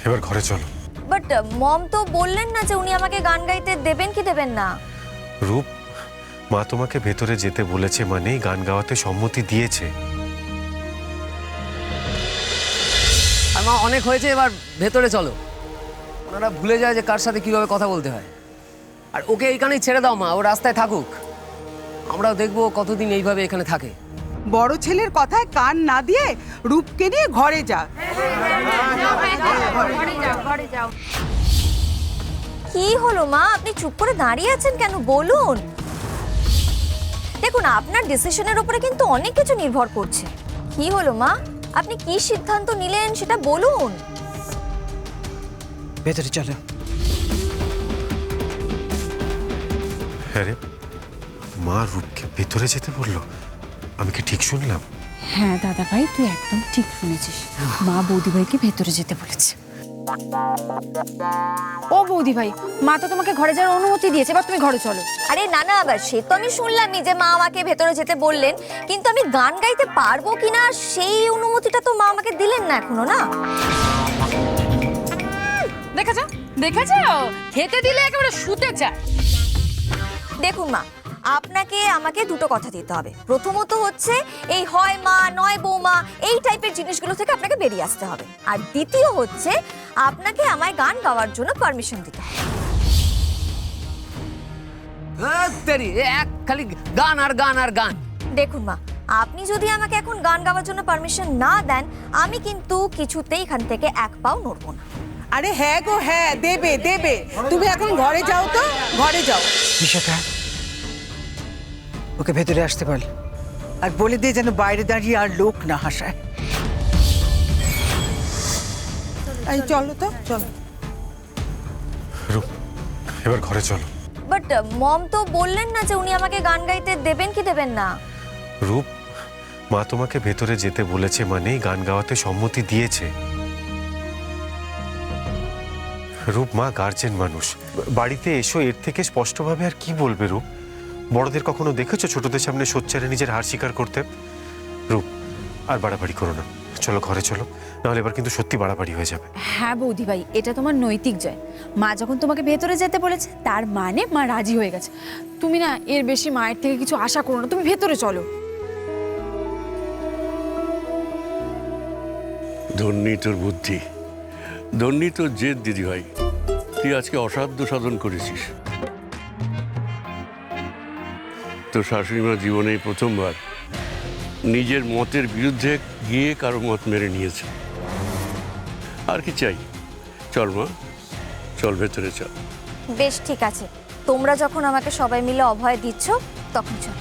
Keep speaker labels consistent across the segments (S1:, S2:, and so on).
S1: এবার ঘরে চলো।
S2: বাট মম তো বললেন না যে উনি আমাকে গান গাইতে দেবেন কি দেবেন না।
S1: রূপ, মা তোমাকে ভেতরে যেতে বলেছে মানেই গান গাওয়াতে সম্মতি দিয়েছে।
S3: আর মা অনেক হয়েছে, এবার ভেতরে চলো। ওনারা ভুলে যায় যে কার সাথে কিভাবে কথা বলতে হয়। আর ওকে এইখানেই ছেড়ে দাও মা, ও রাস্তায় থাকুক। আমরাও দেখবো কতদিন এইভাবে এখানে থাকে।
S4: বড় ছেলের কথায় কান না দিয়ে রূপকে নিয়ে ঘরে যা।
S2: কি হলো মা, আপনি চুপ করে দাঁড়িয়ে আছেন কেন, বলুন। দেখুন, আপনার ডিসিশনের উপরে কিন্তু অনেক কিছু নির্ভর করছে। কি হলো মা, আপনি কি সিদ্ধান্ত নিলেন সেটা বলুন।
S5: ভেতরে চলো।
S1: হ্যাঁ রে, মা রূপকে ভেতরে যেতে বললো? আমি কি ঠিক শুনলাম?
S6: হ্যাঁ দাদা ভাই, তুই একদম ঠিক শুনেছিস। মা বৌদি ভাইকে ভেতরে যেতে বলেছে। ও বৌদি ভাই, মা তো তোমাকে ঘরে যাওয়ার অনুমতি দিয়েছে, এবার তুমি ঘরে চলো।
S2: আরে না না, আবার সে তো আমি শুনলামই যে মা আমাকে ভেতরে যেতে বললেন, কিন্তু আমি গান গাইতে পারবো কিনা সেই অনুমতিটা তো মা আমাকে দিলেন না এখনো না।
S6: দেখেছো দেখেছো, খেতে দিলে একেবারে শুতে চায়।
S2: দেখুন মা, আপনাকে আমাকে দুটো কথা দিতে হবে। প্রথমত হচ্ছে এই হয় মা নয় বৌমা এই টাইপের জিনিসগুলো থেকে আপনাকে বেরিয়ে আসতে হবে। আর দ্বিতীয় হচ্ছে আপনাকে আমায় গান গাওয়ার জন্য পারমিশন দিতে হবে।
S3: এক খালি গান আর গান আর গান।
S2: দেখুন মা, আপনি যদি আমাকে এখন গান গাওয়ার জন্য পারমিশন না দেন, আমি কিন্তু কিছুতেই এখান থেকে এক পাও নড়বো না।
S4: আরে হ্যাঁ গো হ্যাঁ, দেবে দেবে। তুমি এখন ঘরে যাও তো, ঘরে যাও।
S5: বিশাখা, ওকে ভেতরে আসতে বল, আর বলে দিয়ে যেন বাইরে দাঁড়িয়ে আর লোক না হাসায়।
S4: এই চলো তো, চলো।
S1: রূপ, এবার ঘরে চলো।
S2: বাট মম তো বললেন না যে উনি আমাকে গান গাইতে দেবেন কি দেবেন না।
S1: রূপ, মা তোমাকে ভেতরে যেতে বলেছে মানেই গান গাওয়াতে সম্মতি দিয়েছে। রূপ, মা গার্জেন মানুষ, বাড়িতে এসো, এর থেকে স্পষ্টভাবে আর কি বলবে? রূপ, বড়দের কখনো দেখেছো ছোটদের সামনে সোচ্চারে নিজের হার স্বীকার করতে? রূপ, আর বাড়াবাড়ি করো না, চলো ঘরে চলো, নাহলে এবার কিন্তু সত্যি বাড়াবাড়ি হয়ে যাবে।
S6: হ্যাঁ বৌদি ভাই, এটা তোমার নৈতিক জয়। মা যখন তোমাকে ভেতরে যেতে বলেছে তার মানে মা রাজি হয়ে গেছে। তুমি না এর বেশি মায়ের থেকে কিছু আশা করো না, তুমি ভেতরে চলো।
S7: ধন্যী তোর বুদ্ধি, ধন্যী তোর জেদ দিদি ভাই। তুই আজকে অসাধ্য সাধন করেছিস। তোর শাশুড়িমা জীবনে প্রথমবার নিজের মতের বিরুদ্ধে গিয়ে কারো মত মেনে নিয়েছে। আর কি চাই? চল মা, চল ভেতরে চল।
S2: বেশ ঠিক আছে, তোমরা যখন আমাকে সবাই মিলে অভয় দিচ্ছ তখন চল।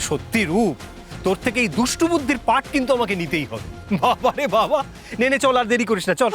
S8: সত্যি রূপ, তোর থেকে এই দুষ্টু বুদ্ধির পাঠ কিন্তু আমাকে নিতেই হবে। বাবা রে বাবা, নেনে চল, আর দেরি করিস না, চল।